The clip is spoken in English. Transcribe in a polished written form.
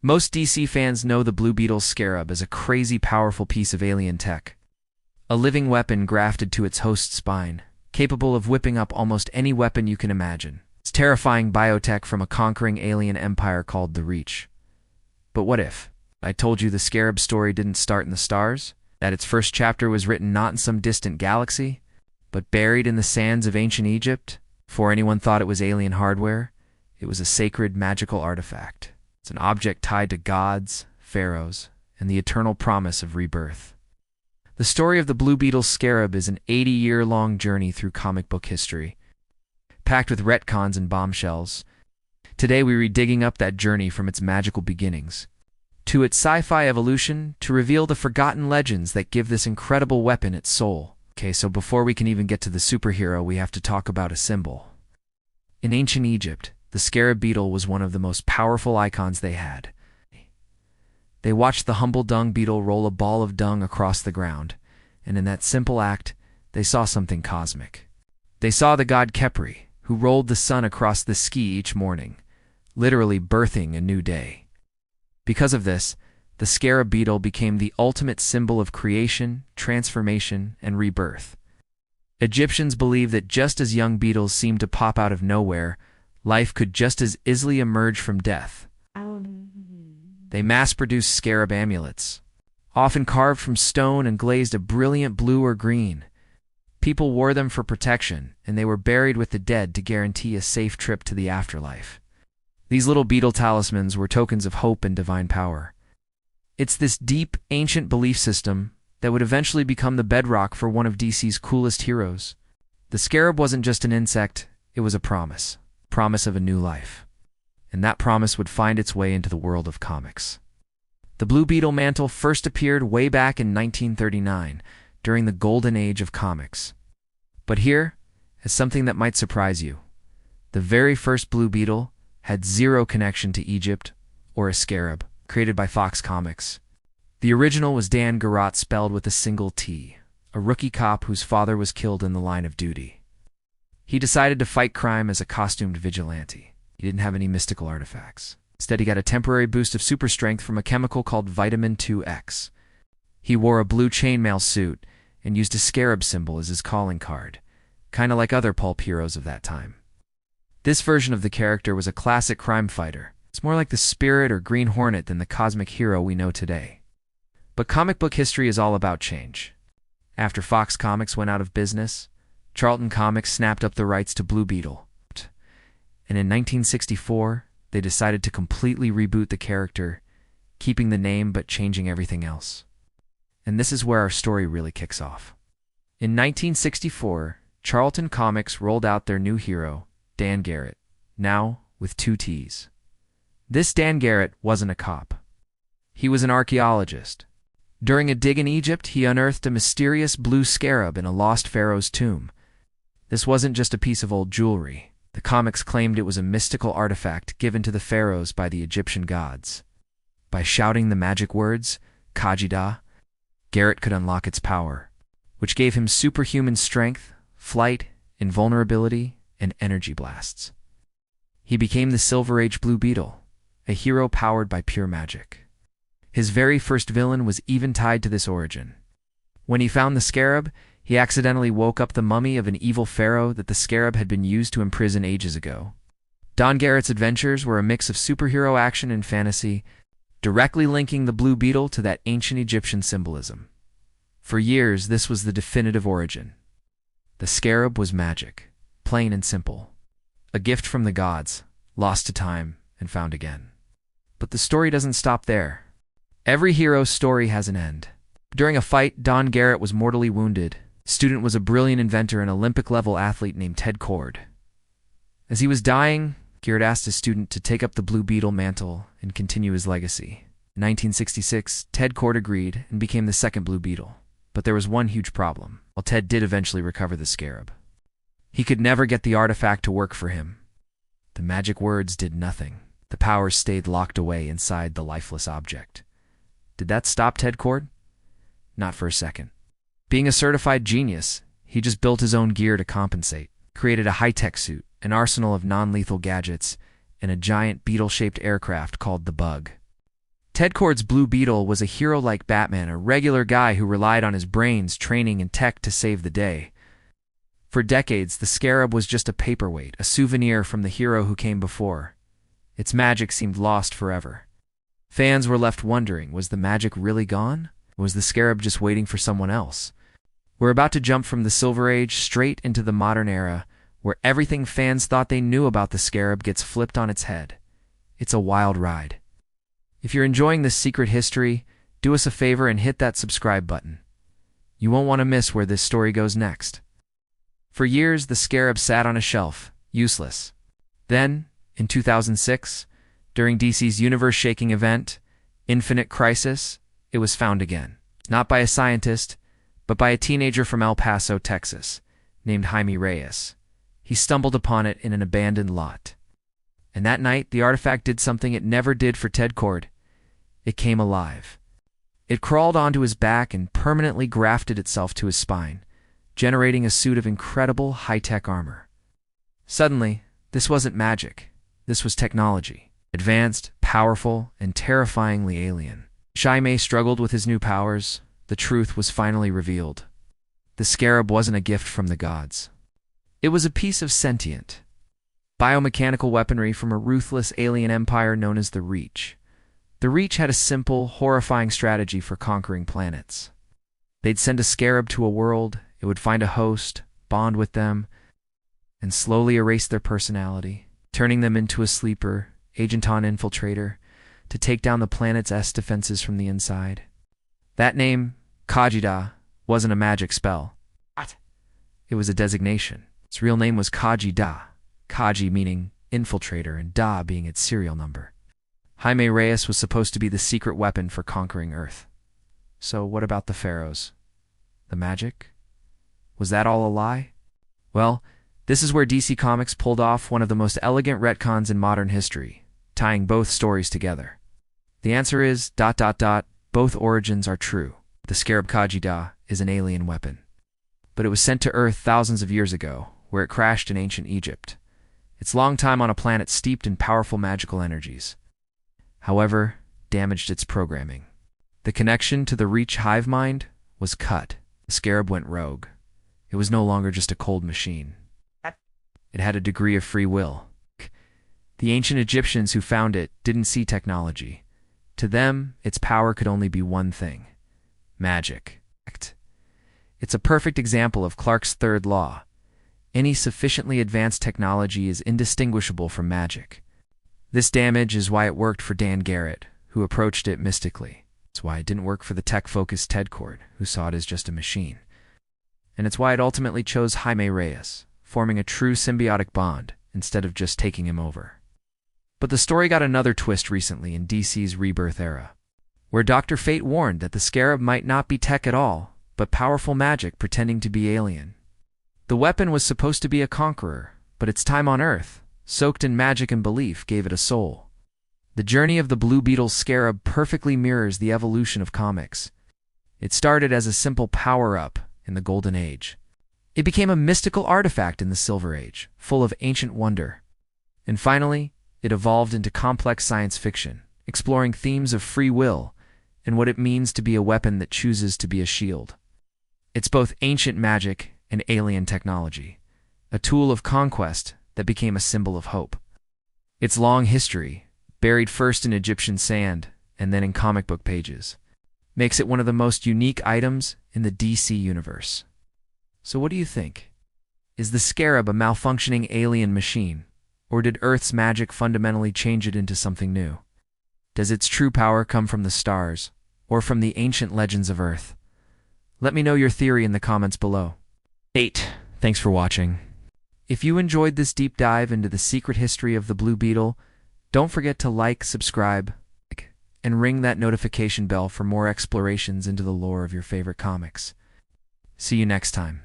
Most DC fans know the Blue Beetle Scarab as a crazy powerful piece of alien tech. A living weapon grafted to its host's spine, capable of whipping up almost any weapon you can imagine. It's terrifying biotech from a conquering alien empire called the Reach. But what if I told you the Scarab story didn't start in the stars? That its first chapter was written not in some distant galaxy, but buried in the sands of ancient Egypt? Before anyone thought it was alien hardware, it was a sacred magical artifact. It's an object tied to gods, pharaohs, and the eternal promise of rebirth. The story of the Blue Beetle Scarab is an 80-year-long journey through comic book history, packed with retcons and bombshells. Today we read digging up that journey from its magical beginnings to its sci-fi evolution to reveal the forgotten legends that give this incredible weapon its soul. Okay, so before we can even get to the superhero, we have to talk about a symbol. In ancient Egypt, the scarab beetle was one of the most powerful icons they had. They watched the humble dung beetle roll a ball of dung across the ground, and in that simple act, they saw something cosmic. They saw the god Kha-Ef-Re, who rolled the sun across the sky each morning, literally birthing a new day. Because of this, the scarab beetle became the ultimate symbol of creation, transformation, and rebirth. Egyptians believed that just as young beetles seemed to pop out of nowhere, life could just as easily emerge from death. They mass-produced scarab amulets, often carved from stone and glazed a brilliant blue or green. People wore them for protection, and they were buried with the dead to guarantee a safe trip to the afterlife. These little beetle talismans were tokens of hope and divine power. It's this deep, ancient belief system that would eventually become the bedrock for one of DC's coolest heroes. The scarab wasn't just an insect, it was a promise of a new life. And that promise would find its way into the world of comics. The Blue Beetle mantle first appeared way back in 1939, during the golden age of comics. But here is something that might surprise you. The very first Blue Beetle had zero connection to Egypt or a scarab, created by Fox Comics. The original was Dan Garrett, spelled with a single T, a rookie cop whose father was killed in the line of duty. He decided to fight crime as a costumed vigilante. He didn't have any mystical artifacts. Instead, he got a temporary boost of super strength from a chemical called vitamin 2X. He wore a blue chainmail suit and used a scarab symbol as his calling card, kind of like other pulp heroes of that time. This version of the character was a classic crime fighter. It's more like the Spirit or Green Hornet than the cosmic hero we know today. But comic book history is all about change. After Fox Comics went out of business, Charlton Comics snapped up the rights to Blue Beetle. And in 1964, they decided to completely reboot the character, keeping the name but changing everything else. And this is where our story really kicks off. In 1964, Charlton Comics rolled out their new hero, Dan Garrett, now with 2 T's. This Dan Garrett wasn't a cop. He was an archaeologist. During a dig in Egypt, he unearthed a mysterious blue scarab in a lost pharaoh's tomb. This wasn't just a piece of old jewelry. The comics claimed it was a mystical artifact given to the pharaohs by the Egyptian gods. By shouting the magic words, Khaji-Da, Garrett could unlock its power, which gave him superhuman strength, flight, invulnerability, and energy blasts. He became the Silver Age Blue Beetle, a hero powered by pure magic. His very first villain was even tied to this origin. When he found the scarab, he accidentally woke up the mummy of an evil pharaoh that the scarab had been used to imprison ages ago. Dan Garrett's adventures were a mix of superhero action and fantasy, directly linking the Blue Beetle to that ancient Egyptian symbolism. For years, this was the definitive origin. The scarab was magic, plain and simple. A gift from the gods, lost to time and found again. But the story doesn't stop there. Every hero's story has an end. During a fight, Dan Garrett was mortally wounded. The student was a brilliant inventor and Olympic-level athlete named Ted Kord. As he was dying, Garrett asked his student to take up the Blue Beetle mantle and continue his legacy. In 1966, Ted Kord agreed and became the second Blue Beetle. But there was one huge problem. While Ted did eventually recover the scarab, he could never get the artifact to work for him. The magic words did nothing. The power stayed locked away inside the lifeless object. Did that stop Ted Kord? Not for a second. Being a certified genius, he just built his own gear to compensate, created a high-tech suit, an arsenal of non-lethal gadgets, and a giant beetle-shaped aircraft called the Bug. Ted Kord's Blue Beetle was a hero like Batman, a regular guy who relied on his brains, training, and tech to save the day. For decades, the Scarab was just a paperweight, a souvenir from the hero who came before. Its magic seemed lost forever. Fans were left wondering, was the magic really gone? Was the Scarab just waiting for someone else? We're about to jump from the Silver Age straight into the modern era, where everything fans thought they knew about the Scarab gets flipped on its head. It's a wild ride. If you're enjoying this secret history, do us a favor and hit that subscribe button. You won't want to miss where this story goes next. For years, the Scarab sat on a shelf, useless. Then, in 2006, during DC's universe-shaking event, Infinite Crisis, it was found again. Not by a scientist, but by a teenager from El Paso, Texas, named Jaime Reyes. He stumbled upon it in an abandoned lot. And that night, the artifact did something it never did for Ted Kord. It came alive. It crawled onto his back and permanently grafted itself to his spine, generating a suit of incredible high-tech armor. Suddenly, this wasn't magic. This was technology. Advanced, powerful, and terrifyingly alien. Jaime struggled with his new powers. The truth was finally revealed. The Scarab wasn't a gift from the gods. It was a piece of sentient, biomechanical weaponry from a ruthless alien empire known as the Reach. The Reach had a simple, horrifying strategy for conquering planets. They'd send a Scarab to a world, it would find a host, bond with them, and slowly erase their personality, turning them into a sleeper, agent-on infiltrator, to take down the planet's defenses from the inside. That name, Khaji-Da, wasn't a magic spell. What? It was a designation. Its real name was Khaji-Da, Khaji meaning infiltrator and Da being its serial number. Jaime Reyes was supposed to be the secret weapon for conquering Earth. So what about the pharaohs? The magic? Was that all a lie? Well, this is where DC Comics pulled off one of the most elegant retcons in modern history, tying both stories together. The answer is, both origins are true. The Scarab Khaji-Da is an alien weapon. But it was sent to Earth thousands of years ago, where it crashed in ancient Egypt. Its long time on a planet steeped in powerful magical energies. However, damaged its programming. The connection to the Reach hive mind was cut. The Scarab went rogue. It was no longer just a cold machine. It had a degree of free will. The ancient Egyptians who found it didn't see technology. To them, its power could only be one thing: magic. It's a perfect example of Clarke's third law. Any sufficiently advanced technology is indistinguishable from magic. This damage is why it worked for Dan Garrett, who approached it mystically. It's why it didn't work for the tech-focused Ted Kord, who saw it as just a machine. And it's why it ultimately chose Jaime Reyes, forming a true symbiotic bond instead of just taking him over. But the story got another twist recently in DC's Rebirth era, where Dr. Fate warned that the Scarab might not be tech at all, but powerful magic pretending to be alien. The weapon was supposed to be a conqueror, but its time on Earth, soaked in magic and belief, gave it a soul. The journey of the Blue Beetle Scarab perfectly mirrors the evolution of comics. It started as a simple power-up in the Golden Age. It became a mystical artifact in the Silver Age, full of ancient wonder. And finally, it evolved into complex science fiction, exploring themes of free will and what it means to be a weapon that chooses to be a shield. It's both ancient magic and alien technology, a tool of conquest that became a symbol of hope. Its long history, buried first in Egyptian sand and then in comic book pages, makes it one of the most unique items in the DC universe. So what do you think? Is the Scarab a malfunctioning alien machine, or did Earth's magic fundamentally change it into something new? Does its true power come from the stars, or from the ancient legends of Earth? Let me know your theory in the comments below. 8. Thanks for watching. If you enjoyed this deep dive into the secret history of the Blue Beetle, don't forget to like, subscribe, and ring that notification bell for more explorations into the lore of your favorite comics. See you next time.